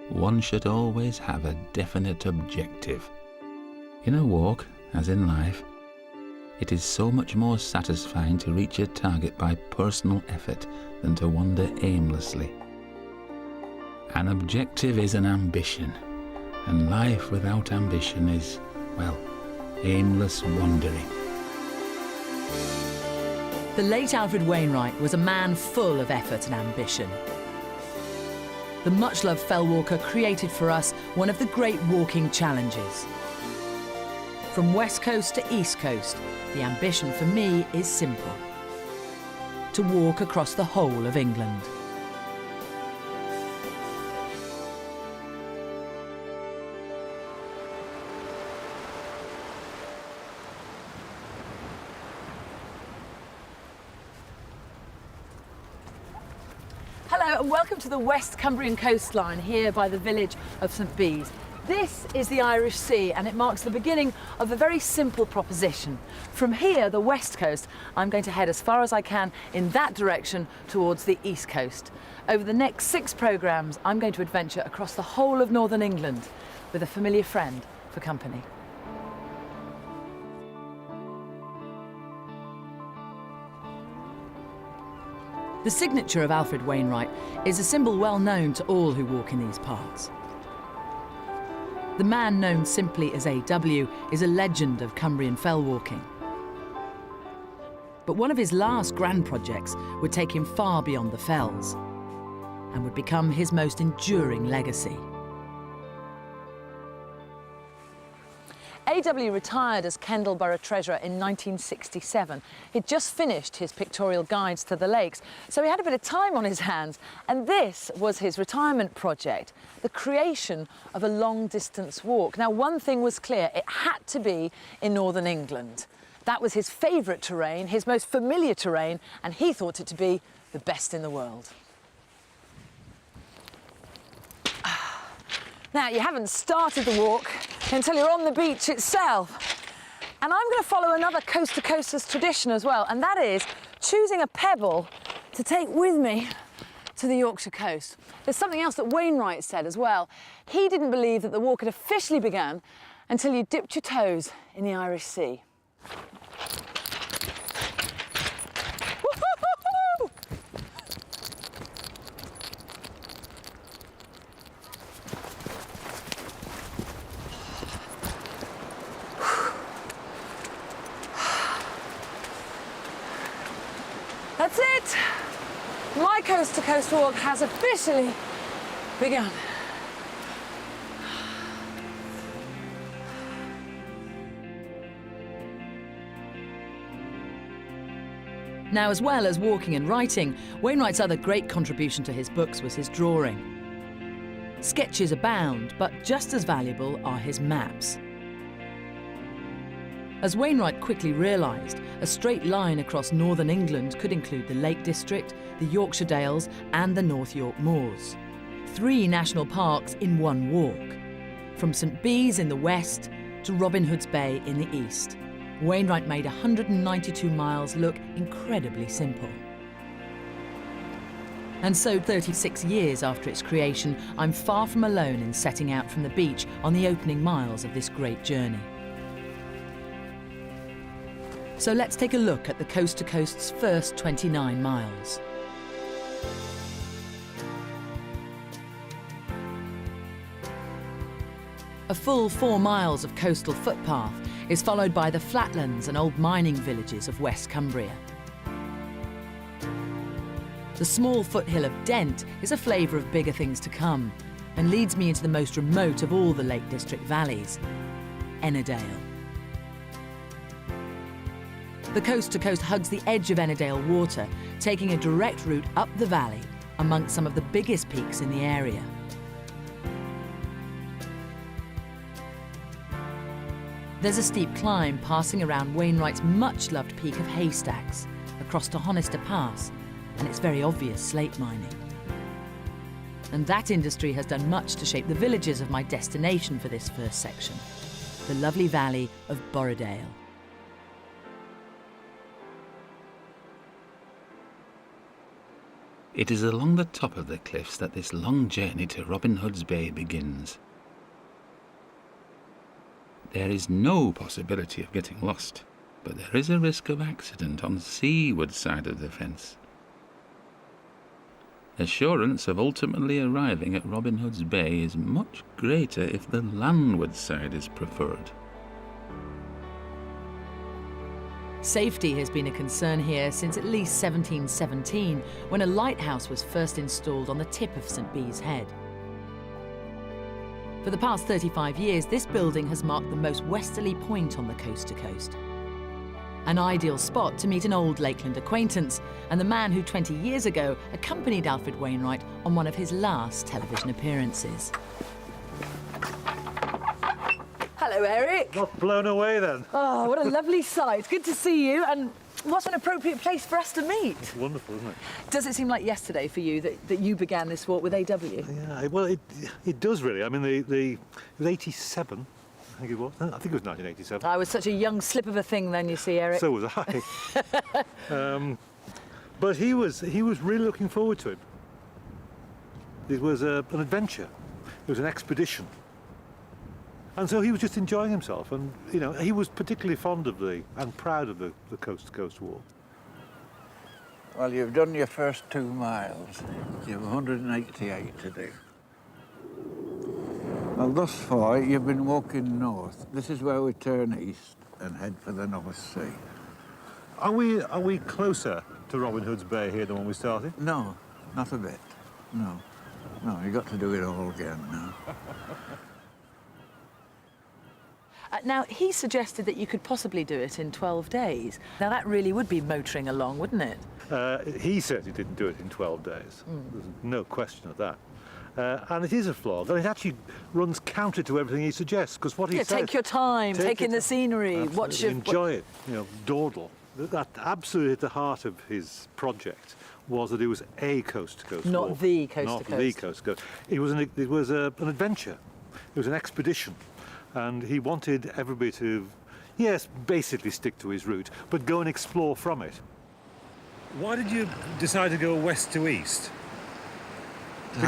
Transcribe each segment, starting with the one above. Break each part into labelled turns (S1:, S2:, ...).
S1: one should always have a definite objective. In a walk, as in life, it is so much more satisfying to reach a target by personal effort than to wander aimlessly. An objective is an ambition, and life without ambition is, well, aimless wandering.
S2: The late Alfred Wainwright was a man full of effort and ambition. The much-loved fell walker created for us one of the great walking challenges. From west coast to east coast, the ambition for me is simple: to walk across the whole of England. Hello and welcome to the West Cumbrian coastline here by the village of St Bees. This is the Irish Sea and it marks the beginning of a very simple proposition. From here, the west coast, I'm going to head as far as I can in that direction towards the east coast. Over the next 6 programmes, I'm going to adventure across the whole of northern England with a familiar friend for company. The signature of Alfred Wainwright is a symbol well known to all who walk in these parts. The man known simply as A.W. is a legend of Cumbrian fell walking. But one of his last grand projects would take him far beyond the fells and would become his most enduring legacy. A.W. retired as Kendal Borough Treasurer in 1967. He'd just finished his pictorial guides to the lakes, so he had a bit of time on his hands, and this was his retirement project, the creation of a long-distance walk. Now, one thing was clear: it had to be in northern England. That was his favourite terrain, his most familiar terrain, and he thought it to be the best in the world. Now, you haven't started the walk until you're on the beach itself. And I'm going to follow another coast-to-coasters tradition as well, and that is choosing a pebble to take with me to the Yorkshire coast. There's something else that Wainwright said as well. He didn't believe that the walk had officially begun until you dipped your toes in the Irish Sea. That's it! My coast-to-coast walk has officially begun. Now, as well as walking and writing, Wainwright's other great contribution to his books was his drawing. Sketches abound, but just as valuable are his maps. As Wainwright quickly realised, a straight line across northern England could include the Lake District, the Yorkshire Dales and the North York Moors. 3 national parks in one walk. From St Bees in the west to Robin Hood's Bay in the east. Wainwright made 192 miles look incredibly simple. And so 36 years after its creation, I'm far from alone in setting out from the beach on the opening miles of this great journey. So let's take a look at the Coast to Coast's first 29 miles. A full 4 miles of coastal footpath is followed by the flatlands and old mining villages of West Cumbria. The small foothill of Dent is a flavour of bigger things to come and leads me into the most remote of all the Lake District valleys, Ennerdale. The Coast to Coast hugs the edge of Ennerdale water, taking a direct route up the valley amongst some of the biggest peaks in the area. There's a steep climb passing around Wainwright's much-loved peak of Haystacks, across to Honister Pass, and its very obvious slate mining. And that industry has done much to shape the villages of my destination for this first section, the lovely valley of Borrowdale.
S1: It is along the top of the cliffs that this long journey to Robin Hood's Bay begins. There is no possibility of getting lost, but there is a risk of accident on the seaward side of the fence. Assurance of ultimately arriving at Robin Hood's Bay is much greater if the landward side is preferred.
S2: Safety has been a concern here since at least 1717, when a lighthouse was first installed on the tip of St Bees Head. For the past 35 years, this building has marked the most westerly point on the coast to coast. An ideal spot to meet an old Lakeland acquaintance and the man who 20 years ago accompanied Alfred Wainwright on one of his last television appearances. Hello, Eric.
S3: Not blown away then.
S2: Oh, what a lovely sight. Good to see you. And what an appropriate place for us to meet.
S3: It's wonderful, isn't it?
S2: Does it seem like yesterday for you that you began this walk with AW?
S3: Yeah, well, it does really. I mean, it was 87, I think it was. I think it was 1987.
S2: I was such a young slip of a thing then, you see, Eric.
S3: So was I. But he was really looking forward to it. It was an adventure. It was an expedition. And so he was just enjoying himself, and you know, he was particularly fond of and proud of the coast-to-coast walk.
S4: Well, you've done your first 2 miles. You've 188 to do. Well, thus far, you've been walking north. This is where we turn east and head for the North Sea.
S3: Are we closer to Robin Hood's Bay here than when we started?
S4: No, not a bit. No, you've got to do it all again now.
S2: Now, he suggested that you could possibly do it in 12 days. Now, that really would be motoring along, wouldn't it?
S3: He certainly didn't do it in 12 days. There's no question of that. And it is a flog, and it actually runs counter to everything he suggests, because what he says...
S2: Take your time, take in the scenery,
S3: absolutely.
S2: watch your...
S3: Enjoy it, you know, dawdle. That absolutely at the heart of his project was that it was a coast-to-coast
S2: Not
S3: walk.
S2: the coast-to-coast.
S3: Not the coast-to-coast. It was an adventure. It was an expedition. And he wanted everybody to, yes, basically stick to his route, but go and explore from it. Why did you decide to go west to east?
S4: To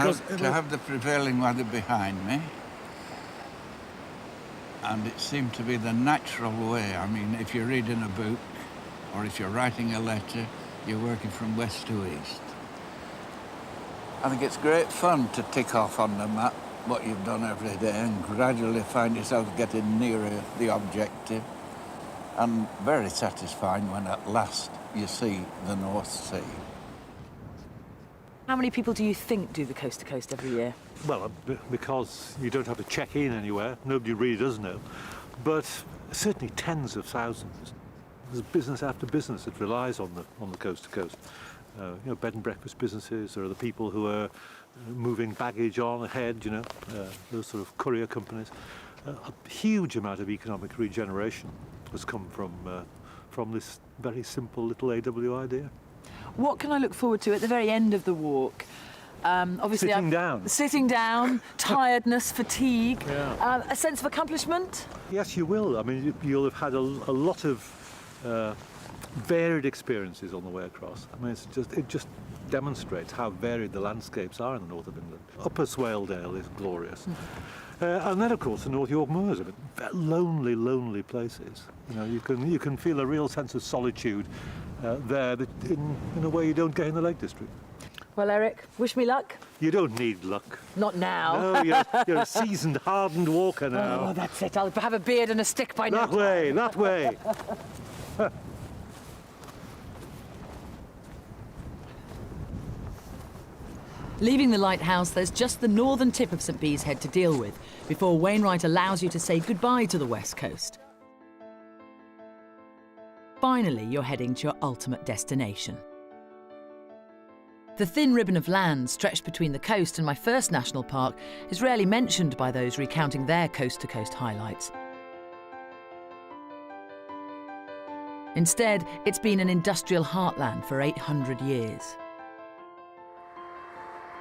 S4: have the prevailing weather behind me. And it seemed to be the natural way. I mean, if you're reading a book, or if you're writing a letter, you're working from west to east. I think it's great fun to tick off on the map what you've done every day and gradually find yourself getting nearer the objective, and very satisfying when at last you see the North Sea.
S2: How many people do you think do the coast to coast every year?
S3: Well, because you don't have to check in anywhere, nobody really does know, but certainly tens of thousands. There's business after business that relies on the coast to coast. You know, bed and breakfast businesses, or the people who are moving baggage on ahead, you know, those sort of courier companies. A huge amount of economic regeneration has come from this very simple little AW idea.
S2: What can I look forward to at the very end of the walk? Obviously, Sitting down, tiredness, fatigue,
S3: Yeah.
S2: A sense of accomplishment?
S3: Yes, you will. I mean, you'll have had a lot of varied experiences on the way across. I mean, it just demonstrates how varied the landscapes are in the north of England. Upper Swaledale is glorious. And then, of course, the North York Moors, I mean, lonely places. You know, you can feel a real sense of solitude there that in a way you don't get in the Lake District.
S2: Well, Eric, wish me luck.
S3: You don't need luck.
S2: Not now.
S3: No, you're a seasoned, hardened walker now.
S2: Oh, that's it. I'll have a beard and a stick by now.
S3: That way.
S2: Leaving the lighthouse, there's just the northern tip of St Bees Head to deal with before Wainwright allows you to say goodbye to the west coast. Finally, you're heading to your ultimate destination. The thin ribbon of land stretched between the coast and my first national park is rarely mentioned by those recounting their coast-to-coast highlights. Instead, it's been an industrial heartland for 800 years.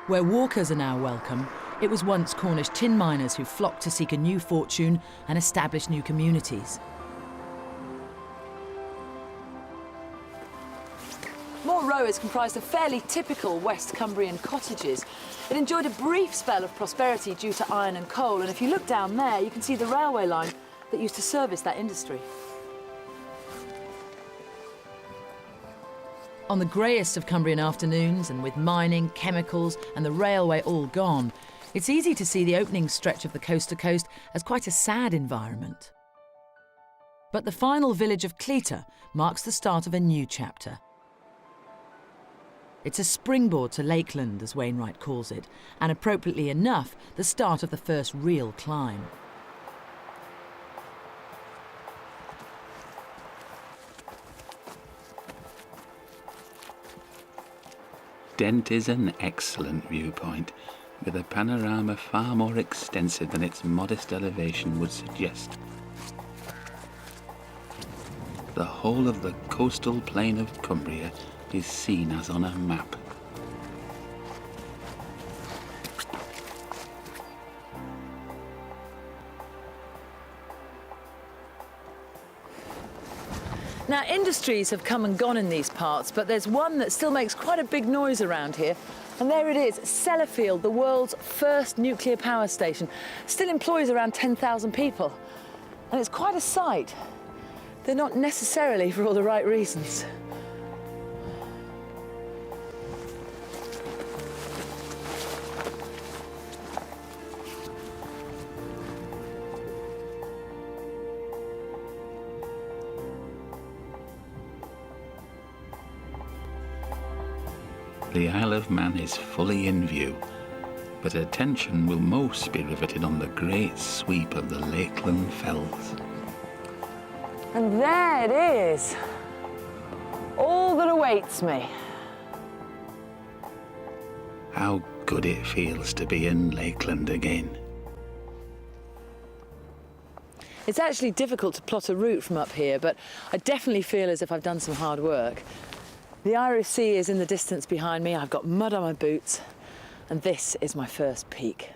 S2: Where walkers are now welcome, it was once Cornish tin miners who flocked to seek a new fortune and establish new communities. More row is comprised of fairly typical West Cumbrian cottages. It enjoyed a brief spell of prosperity due to iron and coal, and if you look down there, you can see the railway line that used to service that industry. On the greyest of Cumbrian afternoons, and with mining, chemicals and the railway all gone, it's easy to see the opening stretch of the coast to coast as quite a sad environment. But the final village of Cleta marks the start of a new chapter. It's a springboard to Lakeland, as Wainwright calls it, and appropriately enough, the start of the first real climb.
S1: Dent is an excellent viewpoint, with a panorama far more extensive than its modest elevation would suggest. The whole of the coastal plain of Cumbria is seen as on a map.
S2: Now, industries have come and gone in these parts, but there's one that still makes quite a big noise around here. And there it is, Sellafield, the world's first nuclear power station. Still employs around 10,000 people. And it's quite a sight. They're not necessarily for all the right reasons.
S1: The Isle of Man is fully in view, but attention will most be riveted on the great sweep of the Lakeland fells.
S2: And there it is, all that awaits me.
S1: How good it feels to be in Lakeland again.
S2: It's actually difficult to plot a route from up here, but I definitely feel as if I've done some hard work. The Irish Sea is in the distance behind me, I've got mud on my boots, and this is my first peak.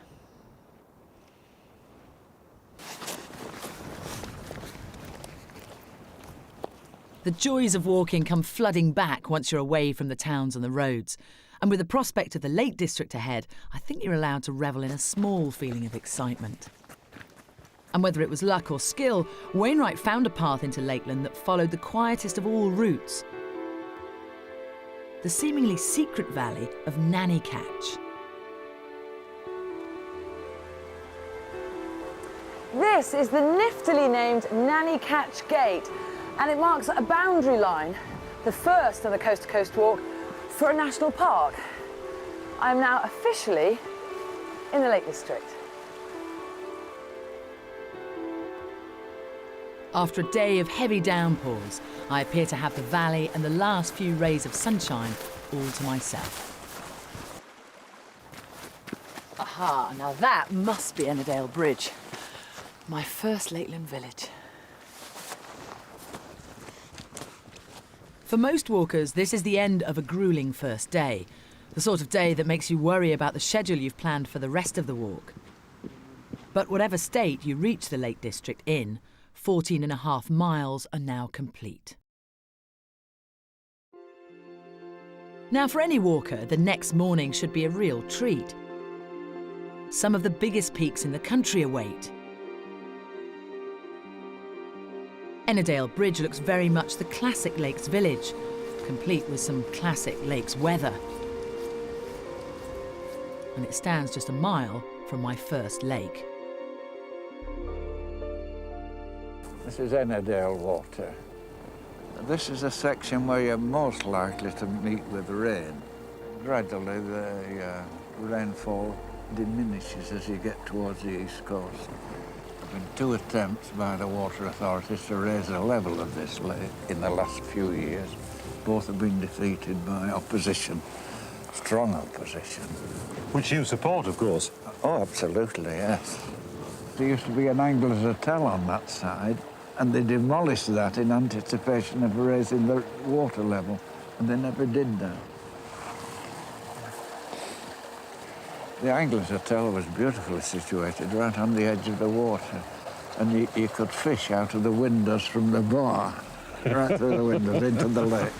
S2: The joys of walking come flooding back once you're away from the towns and the roads. And with the prospect of the Lake District ahead, I think you're allowed to revel in a small feeling of excitement. And whether it was luck or skill, Wainwright found a path into Lakeland that followed the quietest of all routes. The seemingly secret valley of Nanny Catch. This is the niftily named Nanny Catch Gate, and it marks a boundary line, the first on the Coast to Coast walk, for a national park. I am now officially in the Lake District. After a day of heavy downpours, I appear to have the valley and the last few rays of sunshine all to myself. Aha, now that must be Ennerdale Bridge, my first Lakeland village. For most walkers, this is the end of a gruelling first day, the sort of day that makes you worry about the schedule you've planned for the rest of the walk. But whatever state you reach the Lake District in, 14.5 miles are now complete. Now, for any walker, the next morning should be a real treat. Some of the biggest peaks in the country await. Ennerdale Bridge looks very much the classic Lakes village, complete with some classic Lakes weather. And it stands just a mile from my first lake.
S4: This is Ennerdale Water. This is a section where you're most likely to meet with rain. Gradually the rainfall diminishes as you get towards the east coast. There have been 2 attempts by the water authorities to raise the level of this lake in the last few years. Both have been defeated by opposition, strong opposition.
S3: Which you support, of course.
S4: Oh, absolutely, yes. There used to be an angler's hotel on that side, and they demolished that in anticipation of raising the water level, and they never did that. The Angler's Hotel was beautifully situated right on the edge of the water, and you could fish out of the windows from the bar, right through the windows into the lake.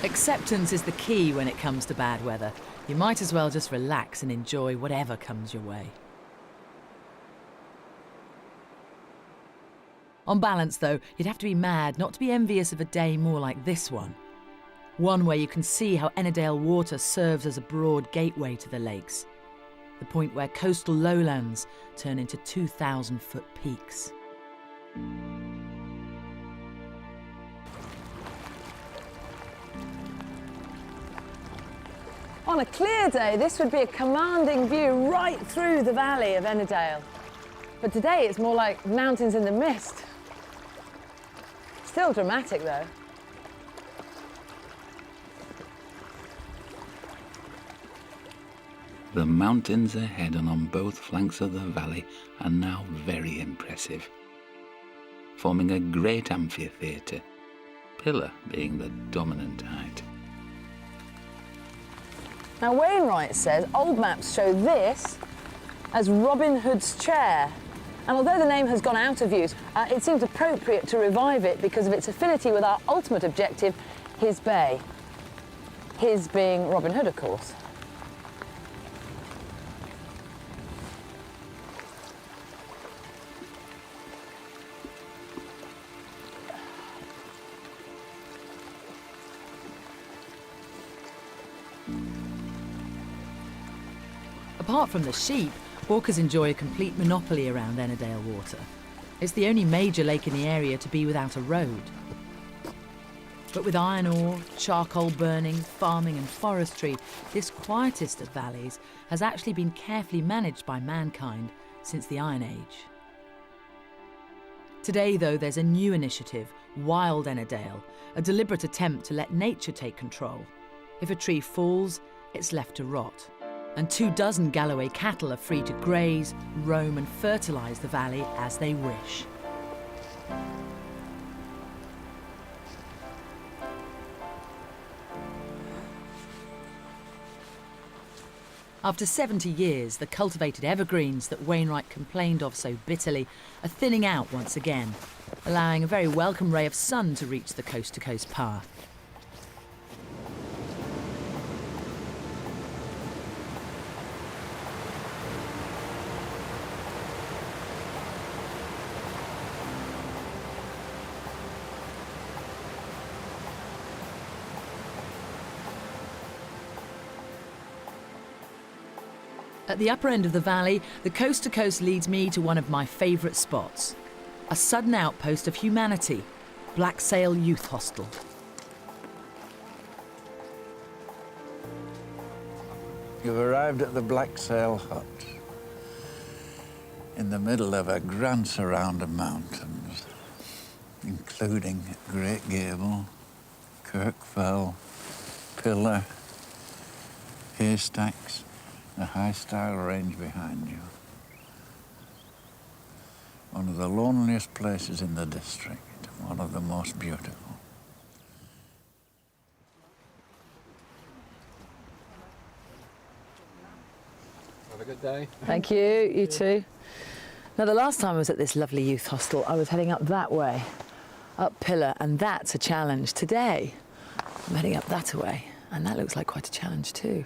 S2: Acceptance is the key when it comes to bad weather. You might as well just relax and enjoy whatever comes your way. On balance, though, you'd have to be mad not to be envious of a day more like this one. One where you can see how Ennerdale water serves as a broad gateway to the lakes. The point where coastal lowlands turn into 2,000-foot peaks.
S5: On a clear day, this would be a commanding view right through the valley of Ennerdale. But today it's more like mountains in the mist. Still dramatic, though.
S1: The mountains ahead and on both flanks of the valley are now very impressive, forming a great amphitheatre, Pillar being the dominant height.
S5: Now, Wainwright says old maps show this as Robin Hood's chair. And although the name has gone out of use, it seems appropriate to revive it because of its affinity with our ultimate objective, his bay. His being Robin Hood, of course.
S2: Apart from the sheep, walkers enjoy a complete monopoly around Ennerdale water. It's the only major lake in the area to be without a road. But with iron ore, charcoal burning, farming and forestry, this quietest of valleys has actually been carefully managed by mankind since the Iron Age. Today, though, there's a new initiative, Wild Ennerdale, a deliberate attempt to let nature take control. If a tree falls, it's left to rot. And 24 Galloway cattle are free to graze, roam and fertilise the valley as they wish. After 70 years, the cultivated evergreens that Wainwright complained of so bitterly are thinning out once again, allowing a very welcome ray of sun to reach the coast-to-coast path. At the upper end of the valley, the coast-to-coast leads me to one of my favourite spots. A sudden outpost of humanity, Blacksail Youth Hostel.
S4: You've arrived at the Blacksail Hut, in the middle of a grand surround of mountains, including Great Gable, Kirkfell, Pillar, Haystacks, the high-style range behind you. One of the loneliest places in the district, one of the most beautiful.
S6: Have a good day.
S5: Thank you, you too. Now, the last time I was at this lovely youth hostel, I was heading up that way, up Pillar, and that's a challenge. Today, I'm heading up that way, and that looks like quite a challenge too.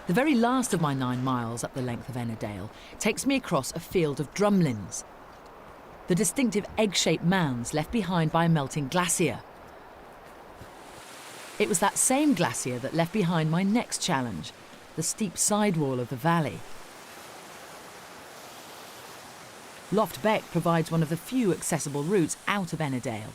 S2: The very last of my 9 miles up the length of Ennerdale takes me across a field of drumlins, the distinctive egg-shaped mounds left behind by a melting glacier. It was that same glacier that left behind my next challenge, the steep sidewall of the valley. Loft Beck provides one of the few accessible routes out of Ennerdale.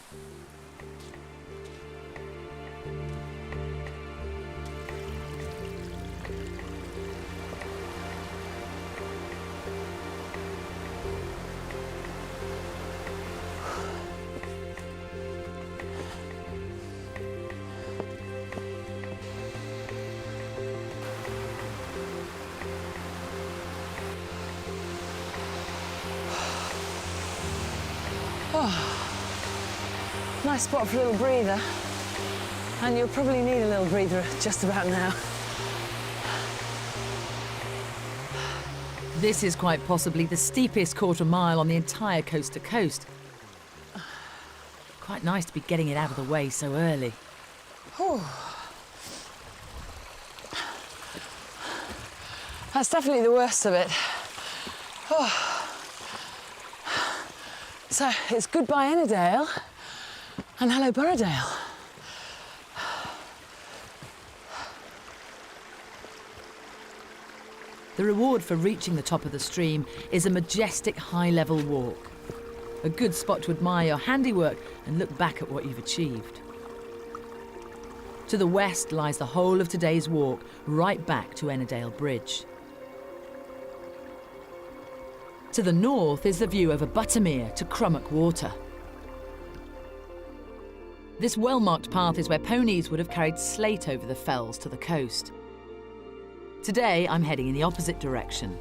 S5: Nice spot for a little breather. And you'll probably need a little breather just about now.
S2: This is quite possibly the steepest quarter mile on the entire coast to coast. Quite nice to be getting it out of the way so early.
S5: That's definitely the worst of it. So it's goodbye Ennerdale and hello Borrowdale.
S2: The reward for reaching the top of the stream is a majestic high-level walk. A good spot to admire your handiwork and look back at what you've achieved. To the west lies the whole of today's walk, right back to Ennerdale Bridge. To the north is the view over Buttermere to Crummock Water. This well-marked path is where ponies would have carried slate over the fells to the coast. Today, I'm heading in the opposite direction.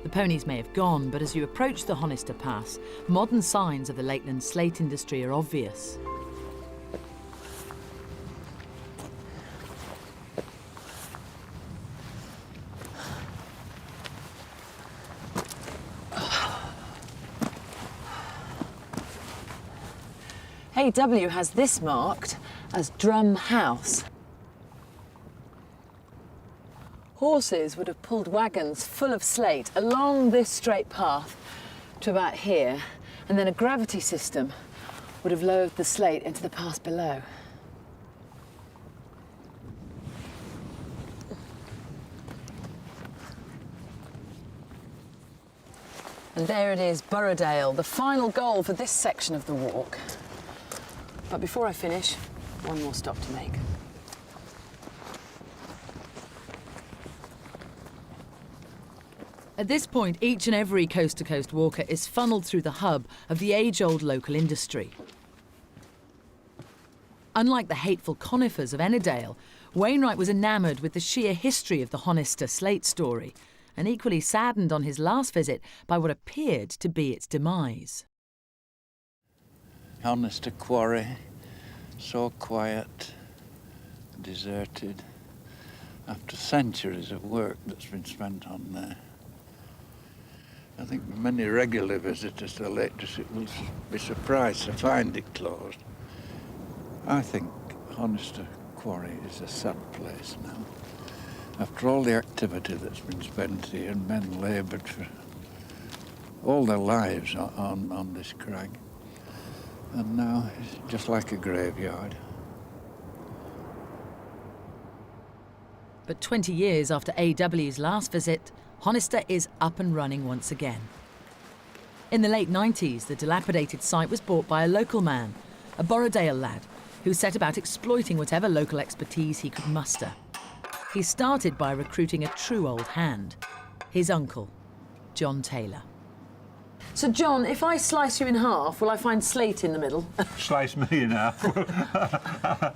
S2: The ponies may have gone, but as you approach the Honister Pass, modern signs of the Lakeland slate industry are obvious.
S5: AW has this marked as Drum House. Horses would have pulled wagons full of slate along this straight path to about here, and then a gravity system would have lowered the slate into the pass below. And there it is, Borrowdale, the final goal for this section of the walk. But before I finish, one more stop to make.
S2: At this point, each and every coast-to-coast walker is funneled through the hub of the age-old local industry. Unlike the hateful conifers of Ennerdale, Wainwright was enamoured with the sheer history of the Honister slate story, and equally saddened on his last visit by what appeared to be its demise.
S4: Honister quarry, so quiet, deserted, after centuries of work that's been spent on there. I think many regular visitors to Lake District will be surprised to find it closed. I think Honister Quarry is a sad place now. After all the activity that's been spent here, and men laboured for all their lives on this crag. And now it's just like a graveyard.
S2: But 20 years after AW's last visit, Honister is up and running once again. In the late 90s, the dilapidated site was bought by a local man, a Borrowdale lad, who set about exploiting whatever local expertise he could muster. He started by recruiting a true old hand, his uncle, John Taylor.
S5: So, John, if I slice you in half, will I find slate in the middle?
S3: Slice me in half.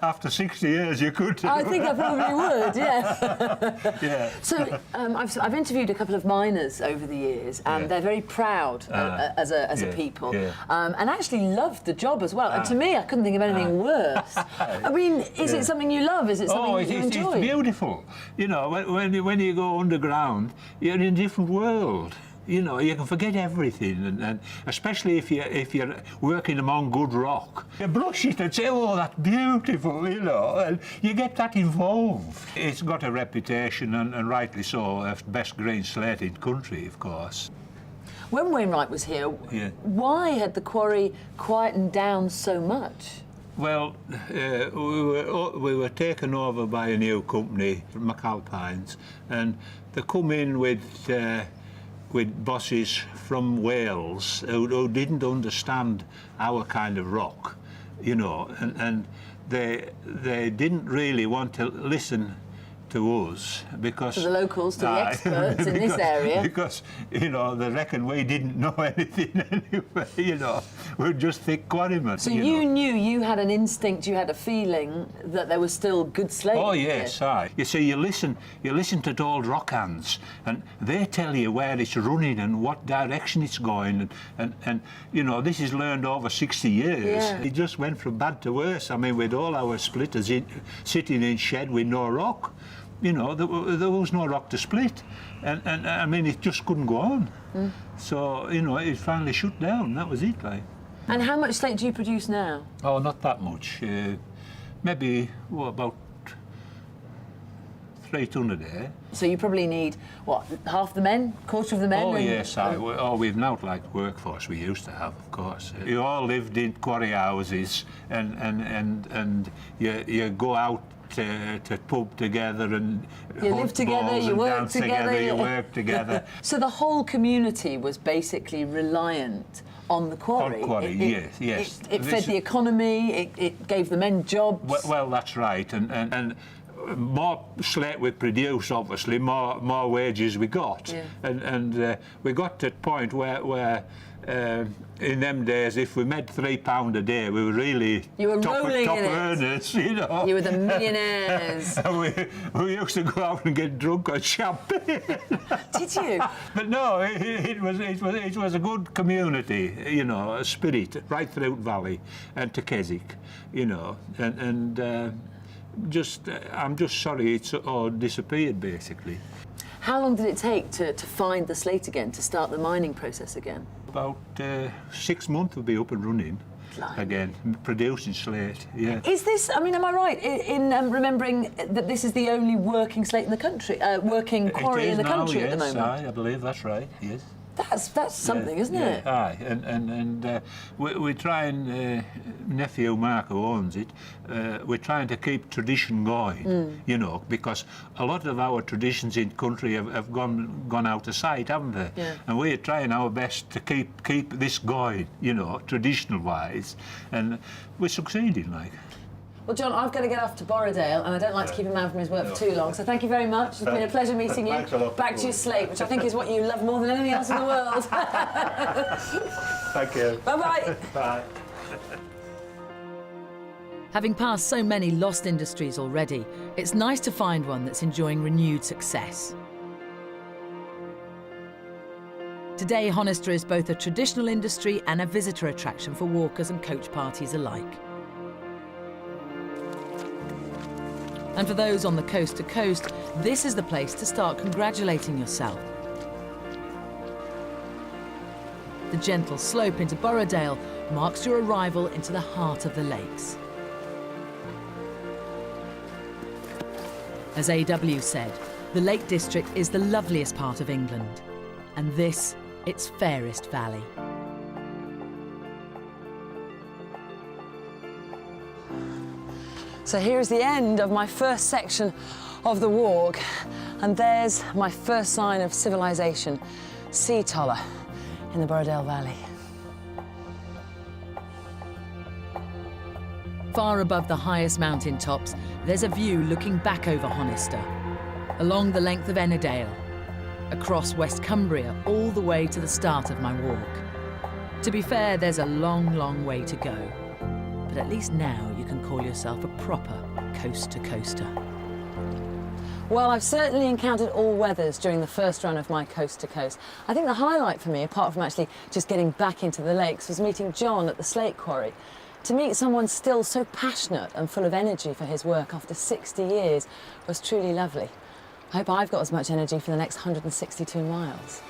S3: After 60 years, you could.
S5: I think I probably would, yeah.
S3: Yeah.
S5: So, I've interviewed a couple of miners over the years, and they're very proud as a people, and actually loved the job as well. And to me, I couldn't think of anything worse. I mean, is it something you love? Is it something you enjoy?
S3: It's beautiful. You know, when you go underground, you're in a different world. You know, you can forget everything, and especially if you're working among good rock. You brush it and say, oh, that's beautiful, you know, and you get that involved. It's got a reputation, and rightly so, as best grain slate in country, of course.
S5: When Wainwright was here, why had the quarry quietened down so much?
S3: Well, we were taken over by a new company, McAlpines, and they come in with bosses from Wales who didn't understand our kind of rock, you know, and they didn't really want to listen to us because...
S5: To the locals, to the experts in this area.
S3: Because, you know, they reckon we didn't know anything anyway, you know. We're just thick quarrymen.
S5: So you knew, you had an instinct, you had a feeling that there was still good slate.
S3: Oh, yes, aye. You see, you listen to old rock hands, and they tell you where it's running and what direction it's going, and you know, this is learned over 60 years.
S5: Yeah.
S3: It just went from bad to worse. I mean, with all our splitters sitting in shed with no rock. you know, there was no rock to split. And I mean, it just couldn't go on. So, you know, it finally shut down. That was it, like.
S2: And how much slate do you produce now?
S3: Oh, not that much. Maybe, about 3 ton a day.
S2: So you probably need, what, half the men, quarter of the men?
S3: Oh,
S2: and-
S3: yes, we've now like workforce we used to have, of course. You all lived in quarry houses and you go out to pub together and
S2: You
S3: hunt
S2: live together,
S3: balls
S2: you
S3: and
S2: work
S3: dance
S2: together.
S3: you work together.
S2: So the whole community was basically reliant on the quarry.
S3: On quarry, yes.
S2: It fed the economy, it gave the men jobs.
S3: Well, that's right, and more slate we produce, obviously, more wages we got.
S2: Yeah.
S3: And we got to the point where in them days, if we made £3 a day, we were really
S2: You were
S3: top
S2: rolling in it.
S3: earners, you know.
S2: You were the millionaires.
S3: And we used to go out and get drunk on champagne.
S2: Did you?
S3: But no, it was a good community, you know, a spirit right through the valley and to Keswick, you know, and I'm just sorry it's all disappeared basically.
S2: How long did it take to find the slate again, to start the mining process again?
S3: About 6 months we'll be up and running again, producing slate. Yeah.
S2: Is this, I mean, am I right in remembering that this is the only working slate in the country, working quarry in the country at the moment?
S3: Aye, I believe that's right. Yes.
S2: That's something, isn't it?
S3: Aye, and we try and nephew Mark who owns it. We're trying to keep tradition going, you know, because a lot of our traditions in country have gone out of sight, haven't they?
S2: Yeah.
S3: And we're trying our best to keep this going, you know, traditional wise, and we're succeeding, like.
S2: Well, John, I've got to get off to Borrowdale, and I don't like to keep a man from his work for too long, so thank you very much. It's been a pleasure meeting you.
S3: Thanks a lot.
S2: Back to your slate, which I think is what you love more than anything else in the world.
S3: Thank you.
S2: Bye-bye.
S3: Bye.
S2: Having passed so many lost industries already, it's nice to find one that's enjoying renewed success. Today, Honister is both a traditional industry and a visitor attraction for walkers and coach parties alike. And for those on the coast to coast, this is the place to start congratulating yourself. The gentle slope into Borrowdale marks your arrival into the heart of the lakes. As AW said, the Lake District is the loveliest part of England, and this its fairest valley. So here's the end of my first section of the walk, and there's my first sign of civilization, Sea Toller in the Borrowdale Valley. Far above the highest mountain tops, there's a view looking back over Honister, along the length of Ennerdale, across West Cumbria, all the way to the start of my walk. To be fair, there's a long, long way to go, but at least now you can call yourself a proper coast-to-coaster. Well, I've certainly encountered all weathers during the first run of my coast-to-coast. I think the highlight for me, apart from actually just getting back into the lakes, was meeting John at the slate quarry. To meet someone still so passionate and full of energy for his work after 60 years was truly lovely. I hope I've got as much energy for the next 162 miles.